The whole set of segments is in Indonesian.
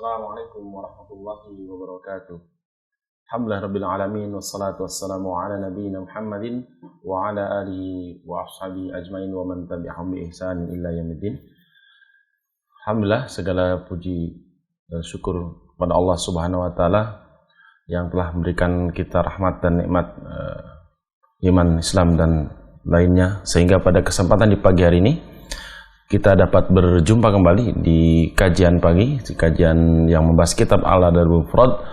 Assalamualaikum warahmatullahi wabarakatuh. Alhamdulillah rabbil alamin wassalatu wassalamu ala nabiyyina Muhammadin wa ala alihi wa ashabihi ajmain wa man tabi'ahum bi ihsan ila yaumiddin. Alhamdulillah, segala puji dan syukur kepada Allah Subhanahu wa taala yang telah memberikan kita rahmat dan nikmat iman, Islam dan lainnya, sehingga pada kesempatan di pagi hari ini kita dapat berjumpa kembali di kajian pagi, di kajian yang membahas kitab Al-Adabul Mufrad,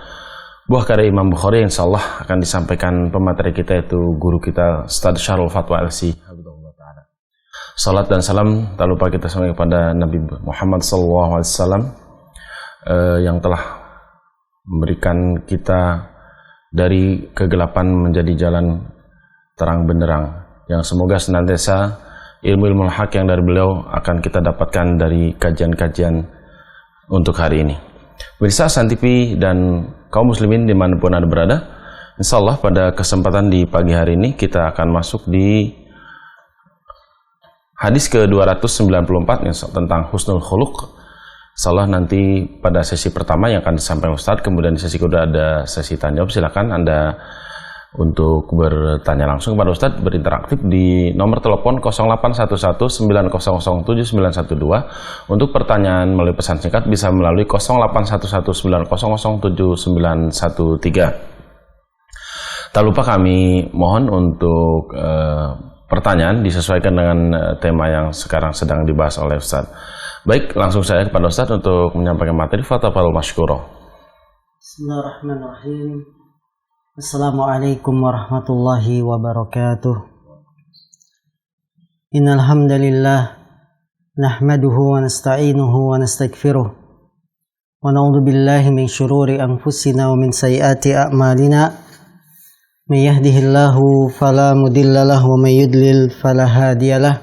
buah karya Imam Bukhari, yang insyaallah akan disampaikan pemateri kita, yaitu guru kita Ustaz Syarul Fatwa LC. Salat dan salam tak lupa kita sampaikan kepada Nabi Muhammad SAW yang telah memberikan kita dari kegelapan menjadi jalan terang benderang, yang semoga senantiasa ilmu-ilmu hak yang dari beliau akan kita dapatkan dari kajian-kajian untuk hari ini. Pemirsa San TV dan kaum muslimin dimanapun Anda berada, insyaallah pada kesempatan di pagi hari ini kita akan masuk di hadis ke-294 tentang husnul khuluq. Insyaallah nanti pada sesi pertama yang akan disampaikan Ustaz, kemudian di sesi kedua ada sesi tanya jawab. Silakan Anda untuk bertanya langsung kepada Ustaz, berinteraktif di nomor telepon 081190079112. Untuk pertanyaan melalui pesan singkat bisa melalui 081190090113. Tak lupa kami mohon untuk pertanyaan disesuaikan dengan tema yang sekarang sedang dibahas oleh Ustaz. Baik, langsung saya kepada Ustaz untuk menyampaikan materi. Fatafadhol masykurah. Bismillahirrahmanirrahim. Assalamualaikum warahmatullahi wabarakatuh. Innal hamdalillah nahmaduhu wa nasta'inuhu wa nastaghfiruh wa na'udzu billahi min shururi anfusina wa min sayyiati a'malina. May yahdihillahu fala mudilla lahu wa may yudlil fala hadiyalah.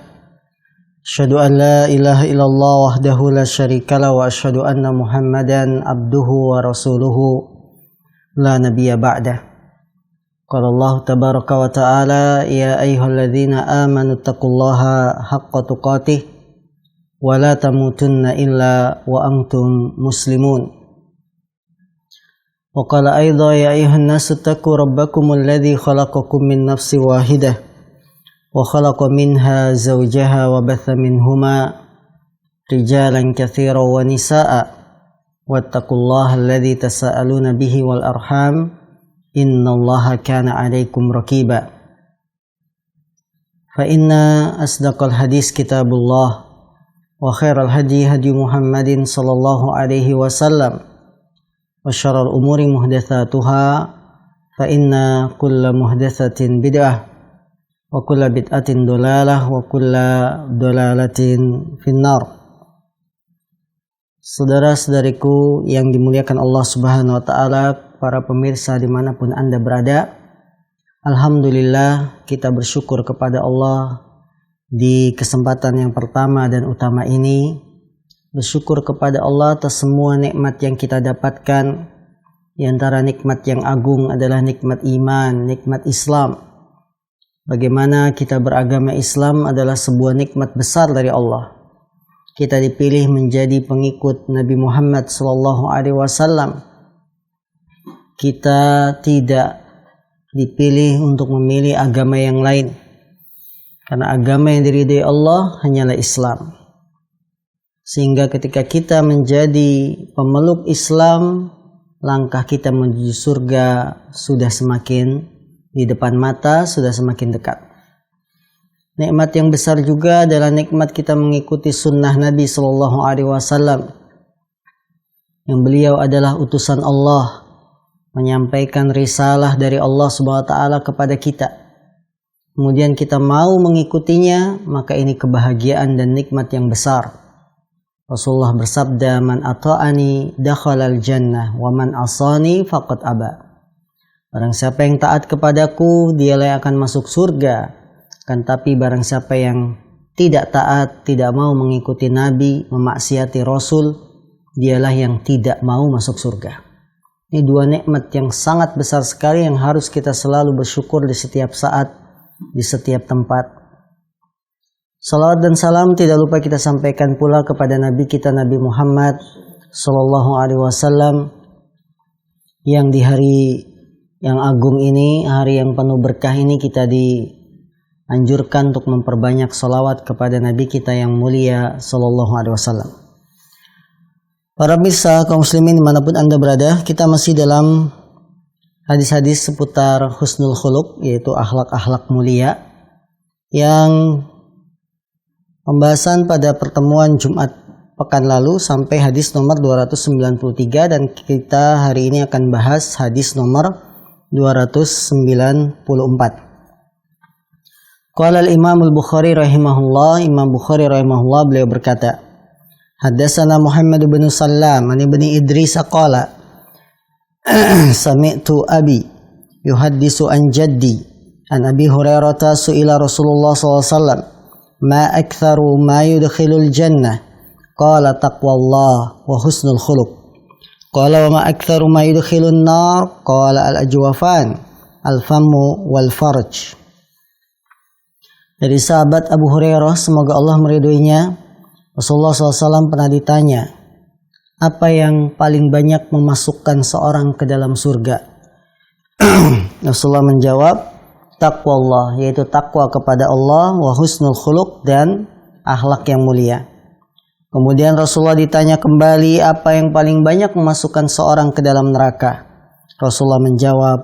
Asyhadu an la ilaha illallah wahdahu la syarikalah wa asyhadu anna Muhammadan abduhu wa rasuluhu la nabiyya ba'dah. Qala Allah tabaraka wa ta'ala, ya ayyuhalladzina amanu taqullaha haqqa tuqatih wa la tamutunna illa wa antum muslimun. Wa qala aidha, ya ayyuhan nasu taqu rabbakumul ladzi khalaqakum min nafsin wahidah wa khalaqa minha zawjaha wa batha minhuma rijalan katsiran wa nisaa'a wattaqullaha alladzi tasaaluna bihi wal arham innallaha kana 'alaikum raqiba. Fa inna asdaqal hadis kitabullah wa khairal hadi hadi Muhammadin sallallahu alaihi wasallam wa syarrul umuri muhdatsatuha fa inna kulla muhdatsatin bid'ah wa kulla bid'atin dolalah wa kulla dolalatin finnar. Saudara-saudariku yang dimuliakan Allah Subhanahu wa ta'ala, para pemirsa dimanapun Anda berada, alhamdulillah kita bersyukur kepada Allah di kesempatan yang pertama dan utama ini. Bersyukur kepada Allah atas semua nikmat yang kita dapatkan. Di antara nikmat yang agung adalah nikmat iman, nikmat Islam. Bagaimana kita beragama Islam adalah sebuah nikmat besar dari Allah. Kita dipilih menjadi pengikut Nabi Muhammad SAW. Kita tidak dipilih untuk memilih agama yang lain, karena agama yang diridai Allah hanyalah Islam. Sehingga ketika kita menjadi pemeluk Islam, langkah kita menuju surga sudah semakin di depan mata, sudah semakin dekat. Nikmat yang besar juga adalah nikmat kita mengikuti sunnah Nabi SAW, yang beliau adalah utusan Allah, menyampaikan risalah dari Allah Subhanahu wa taala kepada kita. Kemudian kita mau mengikutinya, maka ini kebahagiaan dan nikmat yang besar. Rasulullah bersabda, "Man ata'ani dakhalal jannah wa man asani faqad aba." Barang siapa yang taat kepadaku, dialah yang akan masuk surga. Kan tapi barang siapa yang tidak taat, tidak mau mengikuti Nabi, memaksiati Rasul, dialah yang tidak mau masuk surga. Ini dua nikmat yang sangat besar sekali yang harus kita selalu bersyukur di setiap saat, di setiap tempat. Salawat dan salam tidak lupa kita sampaikan pula kepada Nabi kita Nabi Muhammad Sallallahu Alaihi Wasallam, yang di hari yang agung ini, hari yang penuh berkah ini, kita dianjurkan untuk memperbanyak salawat kepada Nabi kita yang mulia Sallallahu Alaihi Wasallam. Para pemirsa kaum muslimin dimanapun Anda berada, kita masih dalam hadis-hadis seputar husnul khuluq, yaitu akhlak-akhlak mulia, yang pembahasan pada pertemuan Jumat pekan lalu sampai hadis nomor 293, dan kita hari ini akan bahas hadis nomor 294. Qala al-Imam al-Bukhari rahimahullah, Imam Bukhari rahimahullah beliau berkata, Haddatsana Muhammad bin Sallam an ibni Idris qala sami'tu abi yuhaddisu an jaddi an Abi Hurairah su'ila Rasulullah sallallahu alaihi wasallam ma aktharu ma yudkhilul jannah qala taqwallah wa husnul khuluq. Qala wa ma aktsaru ma yudkhilun nar qala al-ajwafan al-famu wal farj. Dari sahabat Abu Hurairah, semoga Allah meridhoinya, Rasulullah SAW pernah ditanya, apa yang paling banyak memasukkan seorang ke dalam surga? Rasulullah menjawab, taqwallah, yaitu takwa kepada Allah, wa husnul khuluq, dan akhlak yang mulia. Kemudian Rasulullah ditanya kembali, apa yang paling banyak memasukkan seorang ke dalam neraka? Rasulullah menjawab,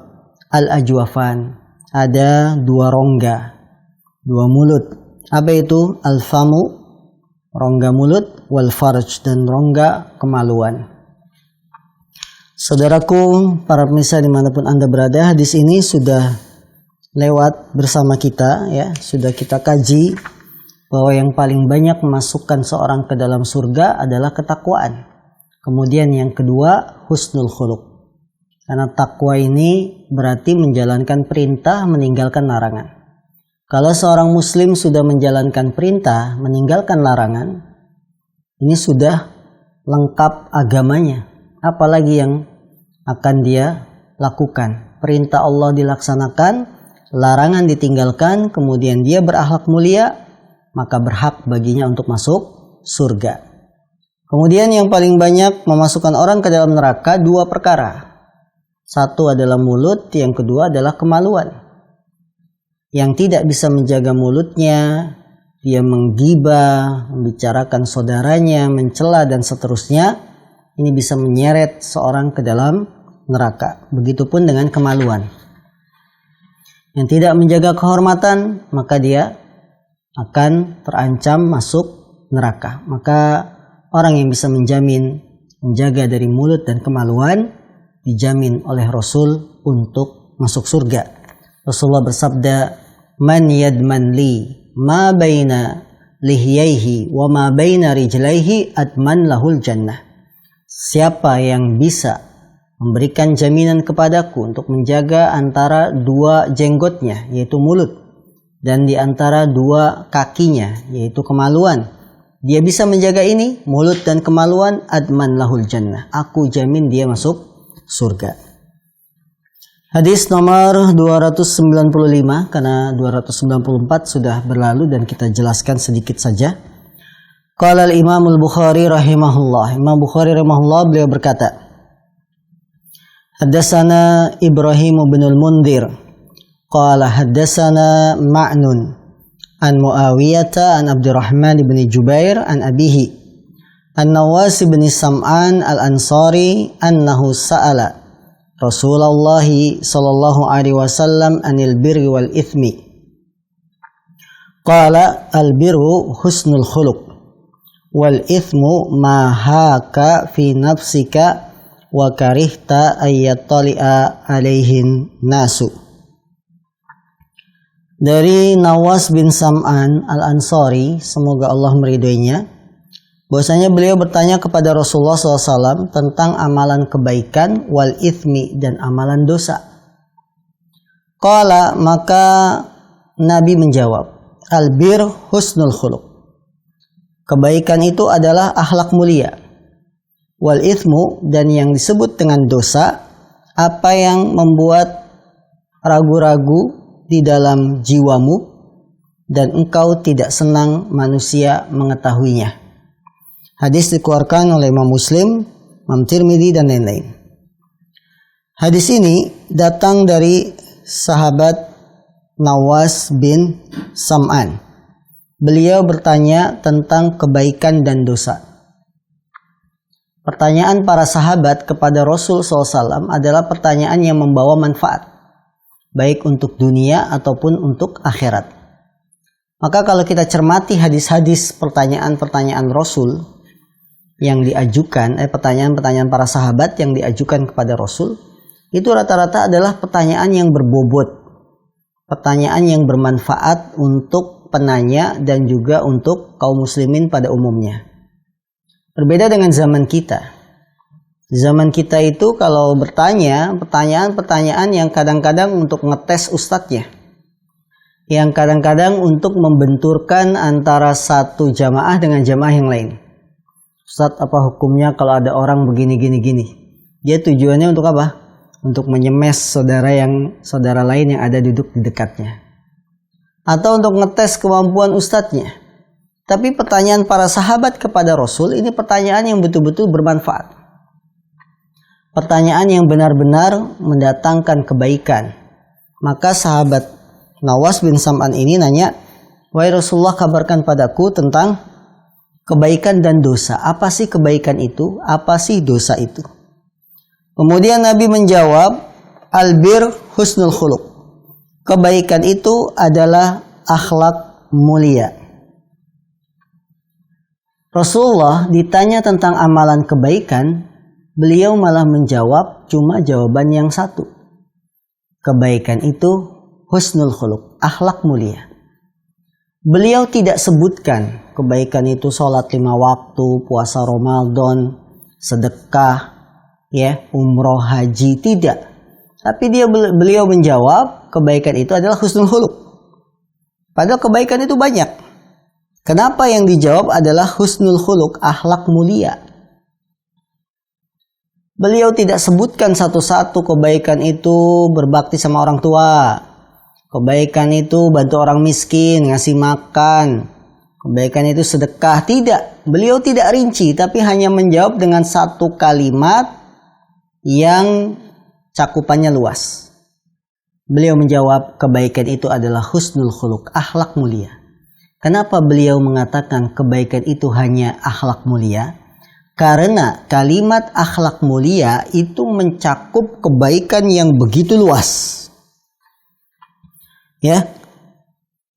al-ajwafan, ada dua rongga, dua mulut. Apa itu? Al-famu, rongga mulut, wal farj, dan rongga kemaluan. Saudaraku, para pemirsa dimanapun Anda berada, hadis ini sudah lewat bersama kita, ya, sudah kita kaji, bahwa yang paling banyak memasukkan seorang ke dalam surga adalah ketakwaan. Kemudian yang kedua, husnul khuluq. Karena takwa ini berarti menjalankan perintah, meninggalkan larangan. Kalau seorang muslim sudah menjalankan perintah, meninggalkan larangan, ini sudah lengkap agamanya. Apalagi yang akan dia lakukan? Perintah Allah dilaksanakan, larangan ditinggalkan, kemudian dia berakhlak mulia, maka berhak baginya untuk masuk surga. Kemudian yang paling banyak memasukkan orang ke dalam neraka dua perkara. Satu adalah mulut, yang kedua adalah kemaluan. Yang tidak bisa menjaga mulutnya, dia menggibah, membicarakan saudaranya, mencela, dan seterusnya, ini bisa menyeret seorang ke dalam neraka. Begitupun dengan kemaluan. Yang tidak menjaga kehormatan, maka dia akan terancam masuk neraka. Maka orang yang bisa menjaga dari mulut dan kemaluan, dijamin oleh Rasul untuk masuk surga. Rasulullah bersabda, man yadman li ma baina lihyaihi wa ma baina rijlaihi adman lahul jannah. Siapa yang bisa memberikan jaminan kepadaku untuk menjaga antara dua jenggotnya, yaitu mulut, dan di antara dua kakinya, yaitu kemaluan, dia bisa menjaga ini, mulut dan kemaluan, adman lahul jannah, aku jamin dia masuk surga. Hadis nomor 295, karena 294 sudah berlalu dan kita jelaskan sedikit saja. Qala al-Imam al-Bukhari rahimahullah, Imam Bukhari rahimahullah beliau berkata, Haddatsana Ibrahim bin al-Mundhir qala haddatsana Ma'nun an Muawiyah an Abdurrahman bin Jubair an abihi an Nawas bin Sam'an al-Ansari annahu sa'ala Rasulullah sallallahu alaihi wasallam anil birri wal ithmi. Qala al-birru husnul khuluq wal ithmu ma haka fi nafsika wa karihta ayyattali'a alaihin nasu. Dari Nawas bin Sam'an al-Ansari, semoga Allah meridhoinya, bahwasanya beliau bertanya kepada Rasulullah SAW tentang amalan kebaikan wal ithmi, dan amalan dosa. Qala, maka Nabi menjawab, al-bir husnul khuluq. Kebaikan itu adalah akhlak mulia. Wal ithmu, dan yang disebut dengan dosa, apa yang membuat ragu-ragu di dalam jiwamu dan engkau tidak senang manusia mengetahuinya. Hadis dikeluarkan oleh Imam Muslim Imam Tirmidzi dan lain-lain. Hadis ini datang dari sahabat Nawas bin Sam'an. Beliau bertanya tentang kebaikan dan dosa. Pertanyaan para sahabat kepada Rasul SAW adalah pertanyaan yang membawa manfaat, baik untuk dunia ataupun untuk akhirat. Maka kalau kita cermati hadis-hadis pertanyaan-pertanyaan Rasul yang diajukan, pertanyaan-pertanyaan para sahabat yang diajukan kepada Rasul, itu rata-rata adalah pertanyaan yang berbobot, pertanyaan yang bermanfaat untuk penanya dan juga untuk kaum muslimin pada umumnya. Berbeda dengan zaman kita. Zaman kita itu kalau bertanya, pertanyaan-pertanyaan yang kadang-kadang untuk ngetes ustadznya, yang kadang-kadang untuk membenturkan antara satu jamaah dengan jamaah yang lain. Ustadz, apa hukumnya kalau ada orang begini. Dia tujuannya untuk apa? Untuk menyemes saudara lain yang ada duduk di dekatnya. Atau untuk ngetes kemampuan ustadznya. Tapi pertanyaan para sahabat kepada Rasul ini pertanyaan yang betul-betul bermanfaat. Pertanyaan yang benar-benar mendatangkan kebaikan. Maka sahabat Nawas bin Sam'an ini nanya, "Wahai Rasulullah, kabarkan padaku tentang kebaikan dan dosa. Apa sih kebaikan itu? Apa sih dosa itu?" Kemudian Nabi menjawab, "Albir husnul khuluq." Kebaikan itu adalah akhlak mulia. Rasulullah ditanya tentang amalan kebaikan, beliau malah menjawab cuma jawaban yang satu. Kebaikan itu husnul khuluq, akhlak mulia. Beliau tidak sebutkan kebaikan itu sholat 5 waktu, puasa Ramadan, sedekah, umroh, haji, tidak. Tapi beliau menjawab kebaikan itu adalah husnul khuluq. Padahal kebaikan itu banyak. Kenapa yang dijawab adalah husnul khuluq, akhlak mulia? Beliau tidak sebutkan satu-satu kebaikan itu berbakti sama orang tua. Kebaikan itu bantu orang miskin, ngasih makan. Kebaikan itu sedekah. Tidak. Beliau tidak rinci, tapi hanya menjawab dengan satu kalimat yang cakupannya luas. Beliau menjawab kebaikan itu adalah husnul khuluq, akhlak mulia. Kenapa beliau mengatakan kebaikan itu hanya akhlak mulia? Karena kalimat akhlak mulia itu mencakup kebaikan yang begitu luas.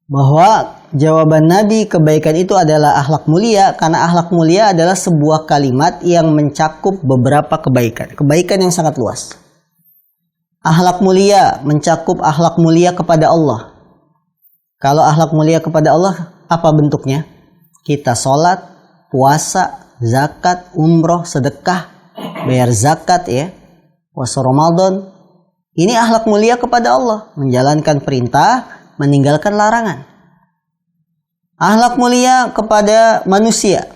Bahwa jawaban Nabi kebaikan itu adalah akhlak mulia, karena akhlak mulia adalah sebuah kalimat yang mencakup beberapa kebaikan yang sangat luas. Akhlak mulia mencakup akhlak mulia kepada Allah. Kalau akhlak mulia kepada Allah, apa bentuknya? Kita sholat, puasa, zakat, umroh, sedekah, bayar zakat, puasa Ramadan. Ini akhlak mulia kepada Allah, menjalankan perintah, meninggalkan larangan. Akhlak mulia kepada manusia,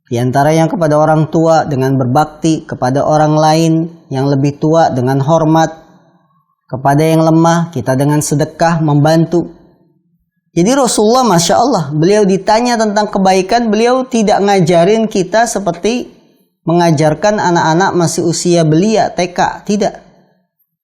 di antara yang kepada orang tua dengan berbakti, kepada orang lain yang lebih tua dengan hormat, kepada yang lemah kita dengan sedekah membantu. Jadi Rasulullah, Masya Allah, beliau ditanya tentang kebaikan, beliau tidak ngajarin kita seperti mengajarkan anak-anak masih usia belia, TK, tidak.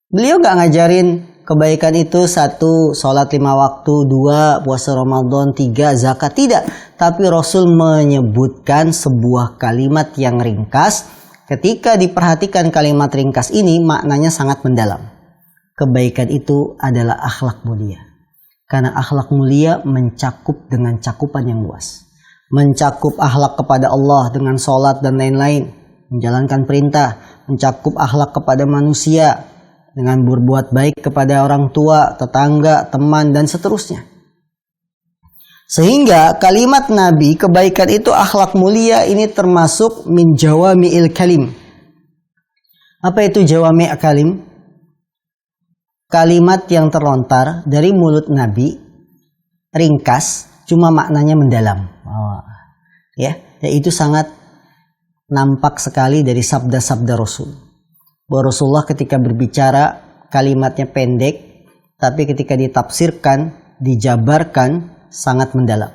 Beliau gak ngajarin kebaikan itu 1, sholat 5 waktu, 2, puasa Ramadan, 3, zakat, tidak. Tapi Rasul menyebutkan sebuah kalimat yang ringkas. Ketika diperhatikan kalimat ringkas ini, maknanya sangat mendalam. Kebaikan itu adalah akhlak mulia. Karena akhlak mulia mencakup dengan cakupan yang luas. Mencakup akhlak kepada Allah dengan sholat dan lain-lain. Menjalankan perintah. Mencakup akhlak kepada manusia dengan berbuat baik kepada orang tua, tetangga, teman, dan seterusnya. Sehingga kalimat Nabi, kebaikan itu akhlak mulia, ini termasuk min jawami'il kalim. Apa itu jawami' kalim? Kalimat yang terlontar dari mulut Nabi, ringkas, cuma maknanya mendalam. Itu sangat nampak sekali dari sabda-sabda Rasul. Bahwa Rasulullah ketika berbicara kalimatnya pendek, tapi ketika ditafsirkan, dijabarkan sangat mendalam.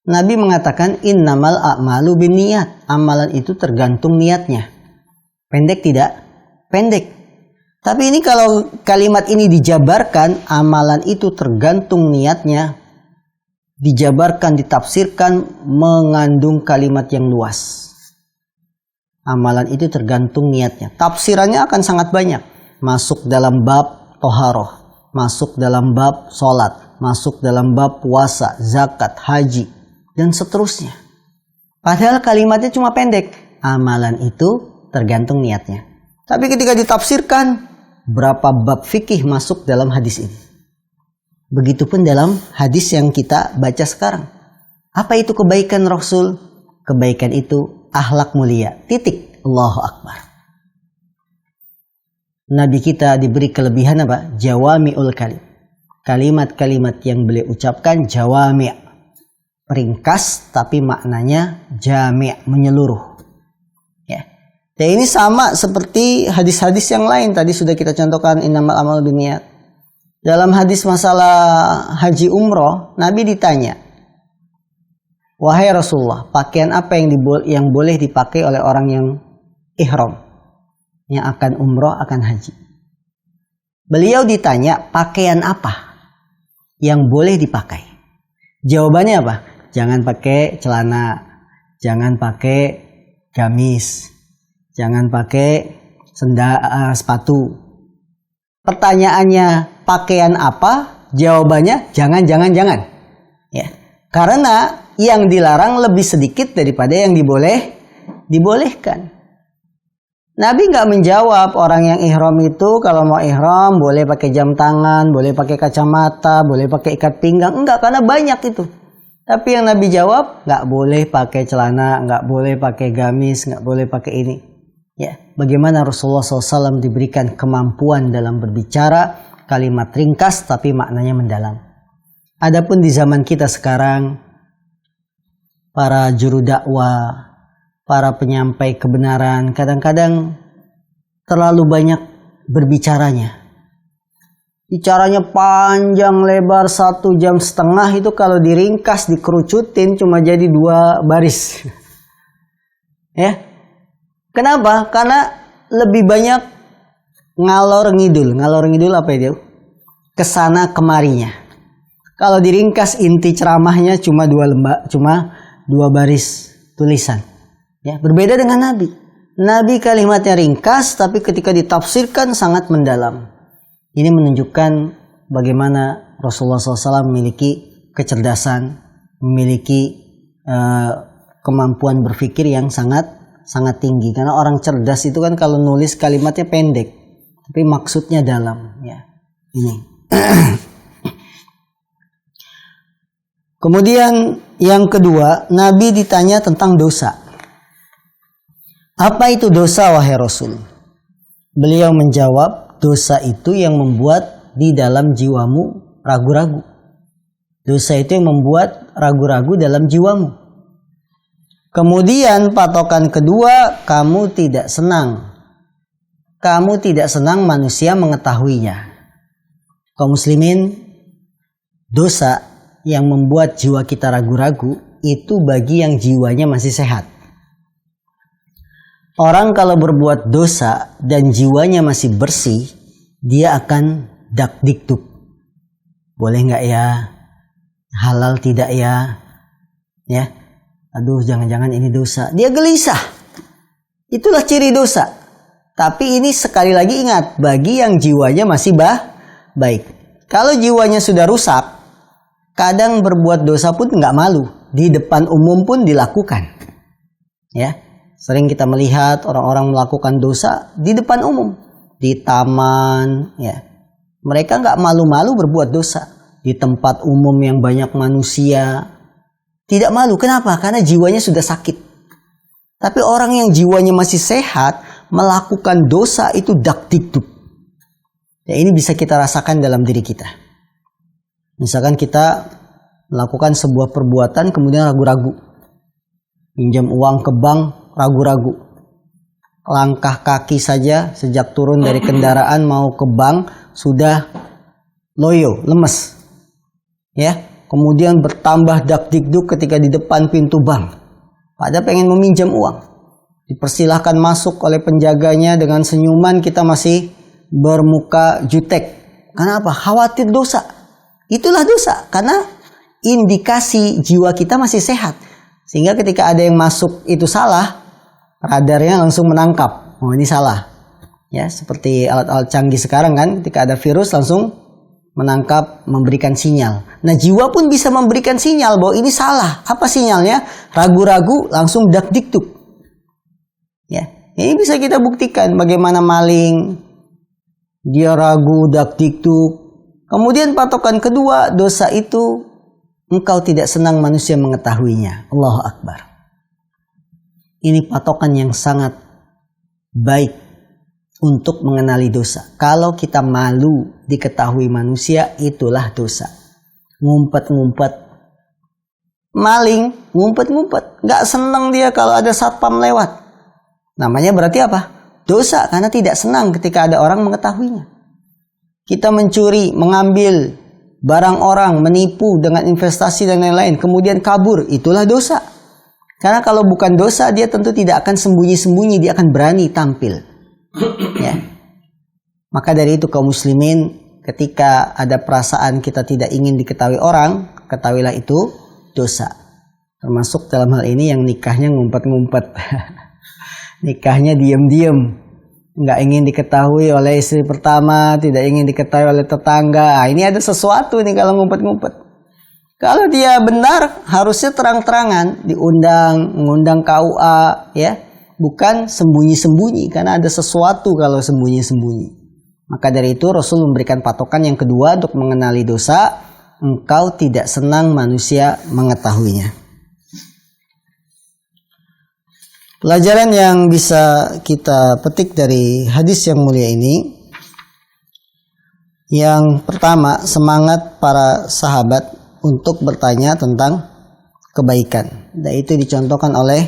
Nabi mengatakan innamal a'malu binniyat. Amalan itu tergantung niatnya. Pendek tidak? Pendek. Tapi ini kalau kalimat ini dijabarkan, amalan itu tergantung niatnya, dijabarkan, ditafsirkan, mengandung kalimat yang luas. Amalan itu tergantung niatnya. Tafsirannya akan sangat banyak. Masuk dalam bab toharoh, masuk dalam bab sholat, masuk dalam bab puasa, zakat, haji, dan seterusnya. Padahal kalimatnya cuma pendek. Amalan itu tergantung niatnya. Tapi ketika ditafsirkan, berapa bab fikih masuk dalam hadis ini. Begitupun dalam hadis yang kita baca sekarang. Apa itu kebaikan Rasul? Kebaikan itu akhlak mulia. Titik. Allahu Akbar. Nabi kita diberi kelebihan apa? Jawami'ul kalim. Kalimat-kalimat yang beliau ucapkan jawami'. Ringkas tapi maknanya jami', menyeluruh. Ya. Dan ini sama seperti hadis-hadis yang lain. Tadi sudah kita contohkan innamal a'malu binniyat. Dalam hadis masalah haji umroh, Nabi ditanya, wahai Rasulullah, pakaian apa yang boleh dipakai oleh orang yang ihram, yang akan umroh, akan haji? Beliau ditanya, pakaian apa yang boleh dipakai? Jawabannya apa? Jangan pakai celana, jangan pakai gamis, jangan pakai sepatu. Pertanyaannya, pakaian apa? Jawabannya, jangan. Ya. Karena yang dilarang lebih sedikit daripada yang dibolehkan. Nabi nggak menjawab orang yang ihram itu kalau mau ihram boleh pakai jam tangan, boleh pakai kacamata, boleh pakai ikat pinggang. Enggak, karena banyak itu. Tapi yang Nabi jawab, nggak boleh pakai celana, nggak boleh pakai gamis, nggak boleh pakai ini. Ya, bagaimana Rasulullah SAW diberikan kemampuan dalam berbicara, kalimat ringkas tapi maknanya mendalam. Adapun di zaman kita sekarang, para juru dakwah, para penyampai kebenaran kadang-kadang terlalu banyak berbicaranya. Bicaranya panjang lebar 1,5 jam, itu kalau diringkas, dikerucutin cuma jadi 2 baris. Ya. Kenapa? Karena lebih banyak ngalor ngidul. Ngalor ngidul apa itu? Kesana kemarinya. Kalau diringkas inti ceramahnya cuma 2 baris tulisan. Ya, berbeda dengan Nabi. Nabi kalimatnya ringkas, tapi ketika ditafsirkan sangat mendalam. Ini menunjukkan bagaimana Rasulullah SAW memiliki kecerdasan, memiliki kemampuan berpikir yang sangat tinggi. Karena orang cerdas itu kan kalau nulis kalimatnya pendek, tapi maksudnya dalam. Ya, ini. Kemudian yang kedua, Nabi ditanya tentang dosa. Apa itu dosa, wahai Rasul? Beliau menjawab, dosa itu yang membuat di dalam jiwamu ragu-ragu. Dosa itu yang membuat ragu-ragu dalam jiwamu. Kemudian patokan kedua, kamu tidak senang. Kamu tidak senang manusia mengetahuinya. Kaum muslimin, dosa yang membuat jiwa kita ragu-ragu itu bagi yang jiwanya masih sehat. Orang kalau berbuat dosa dan jiwanya masih bersih, dia akan dak-dikduk. Boleh nggak ya? Halal tidak ya? Ya. Aduh, jangan-jangan ini dosa. Dia gelisah. Itulah ciri dosa. Tapi ini sekali lagi ingat, bagi yang jiwanya masih baik. Kalau jiwanya sudah rusak, kadang berbuat dosa pun nggak malu. Di depan umum pun dilakukan. Ya, sering kita melihat orang-orang melakukan dosa di depan umum. Di taman, ya. Mereka nggak malu-malu berbuat dosa. Di tempat umum yang banyak manusia, tidak malu. Kenapa? Karena jiwanya sudah sakit. Tapi orang yang jiwanya masih sehat melakukan dosa itu dak-dikduk. Ya, ini bisa kita rasakan dalam diri kita. Misalkan kita melakukan sebuah perbuatan kemudian ragu-ragu. Pinjam uang ke bank, ragu-ragu. Langkah kaki saja sejak turun dari kendaraan mau ke bank sudah loyo, lemes. Ya. kemudian bertambah dakdikduk ketika di depan pintu bank. Padahal pengen meminjam uang. Dipersilahkan masuk oleh penjaganya dengan senyuman, kita masih bermuka jutek. Kenapa? Khawatir dosa. Itulah dosa, karena indikasi jiwa kita masih sehat. Sehingga ketika ada yang masuk itu salah, radarnya langsung menangkap. Oh, ini salah. Ya, seperti alat-alat canggih sekarang kan, ketika ada virus langsung menangkap, memberikan sinyal. Nah, jiwa pun bisa memberikan sinyal bahwa ini salah. Apa sinyalnya? Ragu-ragu, langsung dakdikduk. Ya, ini bisa kita buktikan bagaimana maling, dia ragu, dakdikduk. Kemudian patokan kedua, dosa itu engkau tidak senang manusia mengetahuinya. Allahu Akbar. Ini patokan yang sangat baik untuk mengenali dosa. Kalau kita malu diketahui manusia, itulah dosa. Ngumpet-ngumpet. Maling, ngumpet-ngumpet. Gak senang dia kalau ada satpam lewat. Namanya berarti apa? Dosa, karena tidak senang ketika ada orang mengetahuinya. Kita mencuri, mengambil barang orang, menipu dengan investasi dan lain-lain, kemudian kabur, itulah dosa. Karena kalau bukan dosa, dia tentu tidak akan sembunyi-sembunyi, dia akan berani tampil. Ya. Maka dari itu kaum muslimin, ketika ada perasaan kita tidak ingin diketahui orang, ketahuilah itu dosa. Termasuk dalam hal ini yang nikahnya ngumpet-ngumpet. Nikahnya diam-diam, nggak ingin diketahui oleh istri pertama, tidak ingin diketahui oleh tetangga. Ini ada sesuatu nih kalau ngumpet-ngumpet. Kalau dia benar, harusnya terang-terangan, mengundang KUA, ya. Bukan sembunyi-sembunyi, karena ada sesuatu kalau sembunyi-sembunyi. Maka dari itu Rasul memberikan patokan yang kedua untuk mengenali dosa, engkau tidak senang manusia mengetahuinya. Pelajaran yang bisa kita petik dari hadis yang mulia ini, yang pertama, semangat para sahabat untuk bertanya tentang kebaikan. Dan itu dicontohkan oleh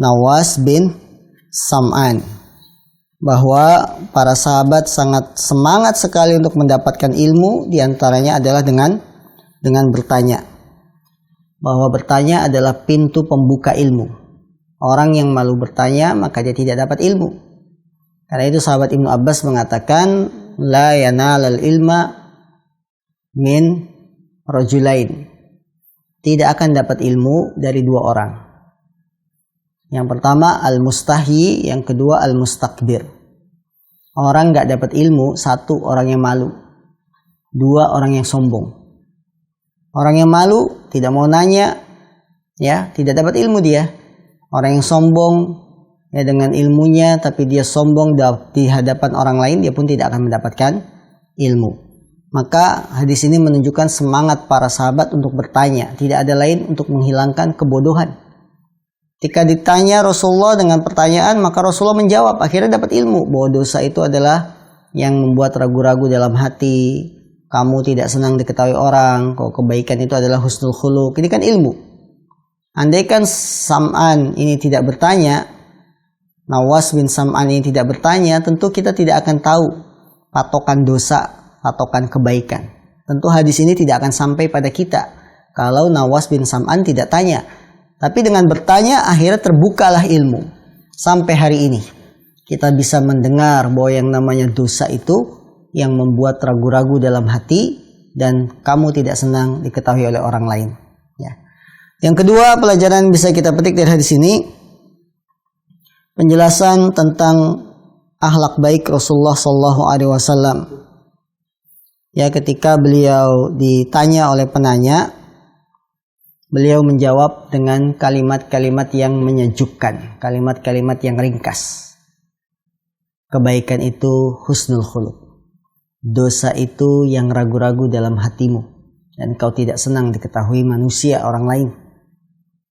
Nawas bin Sam'an, bahwa para sahabat sangat semangat sekali untuk mendapatkan ilmu, diantaranya adalah dengan bertanya. Bahwa bertanya adalah pintu pembuka ilmu. Orang yang malu bertanya maka dia tidak dapat ilmu. Karena itu sahabat Ibnu Abbas mengatakan, la yanalal ilma min rajulain. Tidak akan dapat ilmu dari dua orang. Yang pertama al-mustahi, yang kedua al-mustakbir. Orang gak dapat ilmu, satu orang yang malu, dua orang yang sombong. Orang yang malu tidak mau nanya, ya, tidak dapat ilmu dia. Orang yang sombong, ya, dengan ilmunya tapi dia sombong di hadapan orang lain, dia pun tidak akan mendapatkan ilmu. Maka hadis ini menunjukkan semangat para sahabat untuk bertanya, tidak ada lain untuk menghilangkan kebodohan. Ketika ditanya Rasulullah dengan pertanyaan, maka Rasulullah menjawab, akhirnya dapat ilmu bahwa dosa itu adalah yang membuat ragu-ragu dalam hati. Kamu tidak senang diketahui orang, kalau kebaikan itu adalah husnul khuluq. Ini kan ilmu. Andaikan Sam'an ini tidak bertanya, Nawas bin Sam'an ini tidak bertanya, tentu kita tidak akan tahu patokan dosa, patokan kebaikan. Tentu hadis ini tidak akan sampai pada kita kalau Nawas bin Sam'an tidak tanya. Tapi dengan bertanya akhirnya terbukalah ilmu. Sampai hari ini kita bisa mendengar bahwa yang namanya dosa itu yang membuat ragu-ragu dalam hati dan kamu tidak senang diketahui oleh orang lain. Ya. Yang kedua, pelajaran bisa kita petik dari hadis ini, penjelasan tentang akhlak baik Rasulullah SAW. Ya, ketika beliau ditanya oleh penanya, beliau menjawab dengan kalimat-kalimat yang menyejukkan, kalimat-kalimat yang ringkas. Kebaikan itu husnul khuluq. Dosa itu yang ragu-ragu dalam hatimu dan kau tidak senang diketahui manusia orang lain.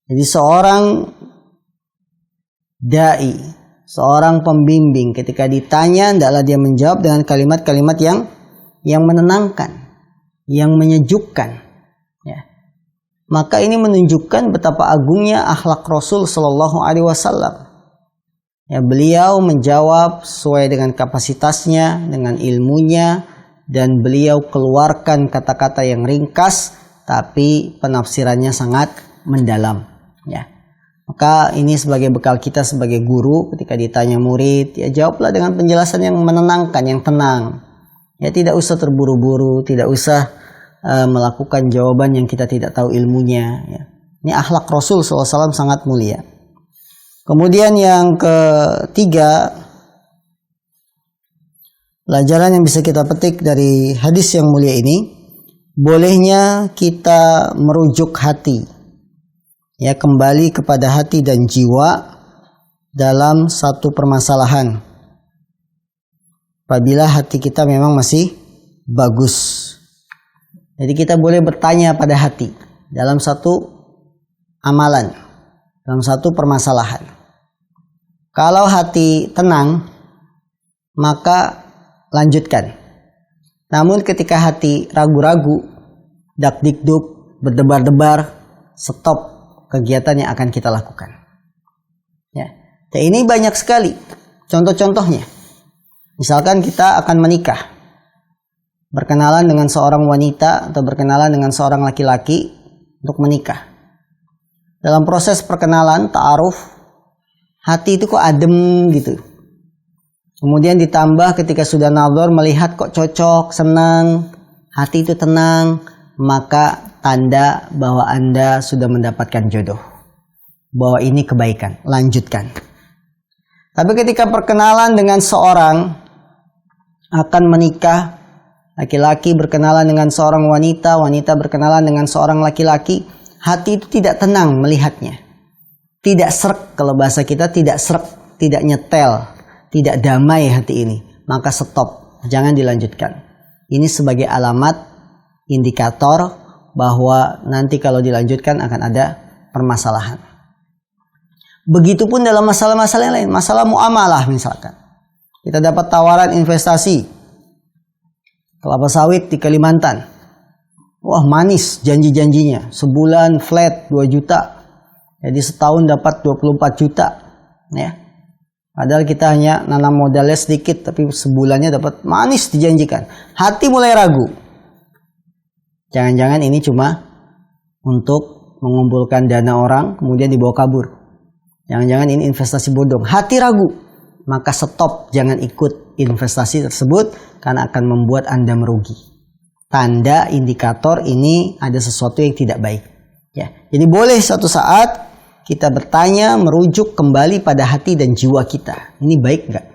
Jadi seorang dai, seorang pembimbing ketika ditanya hendaklah dia menjawab dengan kalimat-kalimat yang menenangkan, yang menyejukkan. Ya. Maka ini menunjukkan betapa agungnya akhlak Rasul Shallallahu Alaihi Wasallam. Ya, beliau menjawab sesuai dengan kapasitasnya, dengan ilmunya, dan beliau keluarkan kata-kata yang ringkas tapi penafsirannya sangat mendalam, ya. Maka ini sebagai bekal kita sebagai guru, ketika ditanya murid, ya jawablah dengan penjelasan yang menenangkan, yang tenang. Ya, tidak usah terburu-buru, tidak usah melakukan jawaban yang kita tidak tahu ilmunya, ya. Ini akhlak Rasul SAW sangat mulia. Kemudian yang ketiga, pelajaran yang bisa kita petik dari hadis yang mulia ini, bolehnya kita merujuk hati, ya, kembali kepada hati dan jiwa dalam satu permasalahan apabila hati kita memang masih bagus. Jadi kita boleh bertanya pada hati dalam satu amalan, dalam satu permasalahan. Kalau hati tenang, maka lanjutkan. Namun ketika hati ragu-ragu, dak-dikduk, berdebar-debar, stop kegiatan yang akan kita lakukan. Ya. Dan ini banyak sekali contoh-contohnya. Misalkan kita akan menikah, berkenalan dengan seorang wanita atau berkenalan dengan seorang laki-laki untuk menikah. Dalam proses perkenalan, ta'aruf, hati itu kok adem gitu. Kemudian ditambah ketika sudah nazar, melihat kok cocok, senang, hati itu tenang, maka tanda bahwa Anda sudah mendapatkan jodoh, bahwa ini kebaikan, lanjutkan. Tapi ketika perkenalan dengan seorang akan menikah, laki-laki berkenalan dengan seorang wanita, wanita berkenalan dengan seorang laki-laki, hati itu tidak tenang melihatnya, tidak srek, kalau bahasa kita tidak srek, tidak nyetel, tidak damai hati ini, maka stop, jangan dilanjutkan. Ini sebagai alamat indikator bahwa nanti kalau dilanjutkan akan ada permasalahan. Begitupun dalam masalah-masalah lain, masalah muamalah misalkan. Kita dapat tawaran investasi kelapa sawit di Kalimantan. Wah, manis janji-janjinya, sebulan flat 2 juta. Jadi setahun dapat 24 juta, ya. Padahal kita hanya nanam modalnya sedikit, tapi sebulannya dapat manis dijanjikan. Hati mulai ragu. Jangan-jangan ini cuma untuk mengumpulkan dana orang, kemudian dibawa kabur. Jangan-jangan ini investasi bodong. Hati ragu. Maka stop, jangan ikut investasi tersebut, karena akan membuat Anda merugi. Tanda indikator ini ada sesuatu yang tidak baik. Ya, jadi boleh suatu saat kita bertanya, merujuk kembali pada hati dan jiwa kita. Ini baik enggak?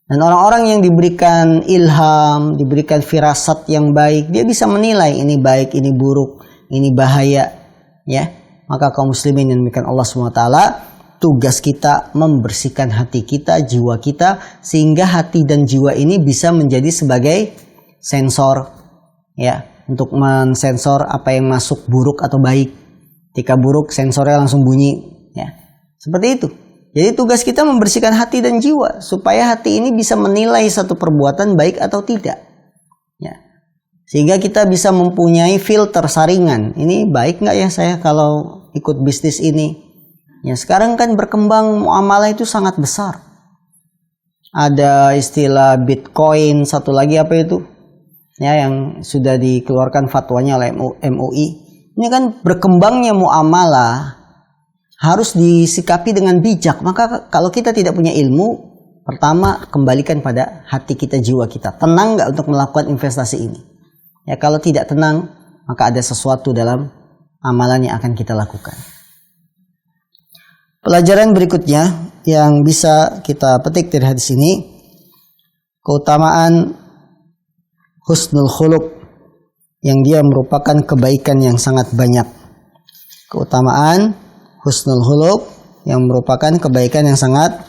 Dan orang-orang yang diberikan ilham, diberikan firasat yang baik, dia bisa menilai ini baik, ini buruk, ini bahaya. Ya, maka kaum muslimin yang demikian Allah SWT, tugas kita membersihkan hati kita, jiwa kita, sehingga hati dan jiwa ini bisa menjadi sebagai sensor, ya, untuk mensensor apa yang masuk buruk atau baik. Ketika buruk, sensornya langsung bunyi, ya. Seperti itu. Jadi tugas kita membersihkan hati dan jiwa supaya hati ini bisa menilai satu perbuatan baik atau tidak, ya. Sehingga kita bisa mempunyai filter saringan. Ini baik nggak ya saya kalau ikut bisnis ini? Ya, sekarang kan berkembang muamalah itu sangat besar. Ada istilah Bitcoin, satu lagi apa itu? Ya, yang sudah dikeluarkan fatwanya oleh MUI. Ini kan berkembangnya muamalah harus disikapi dengan bijak. Maka kalau kita tidak punya ilmu, pertama kembalikan pada hati kita, jiwa kita. Tenang nggak untuk melakukan investasi ini? Ya, kalau tidak tenang, maka ada sesuatu dalam amalan yang akan kita lakukan. Pelajaran berikutnya yang bisa kita petik dari hadis ini, keutamaan husnul khuluq, yang dia merupakan kebaikan yang sangat banyak. Keutamaan husnul khuluq yang merupakan kebaikan yang sangat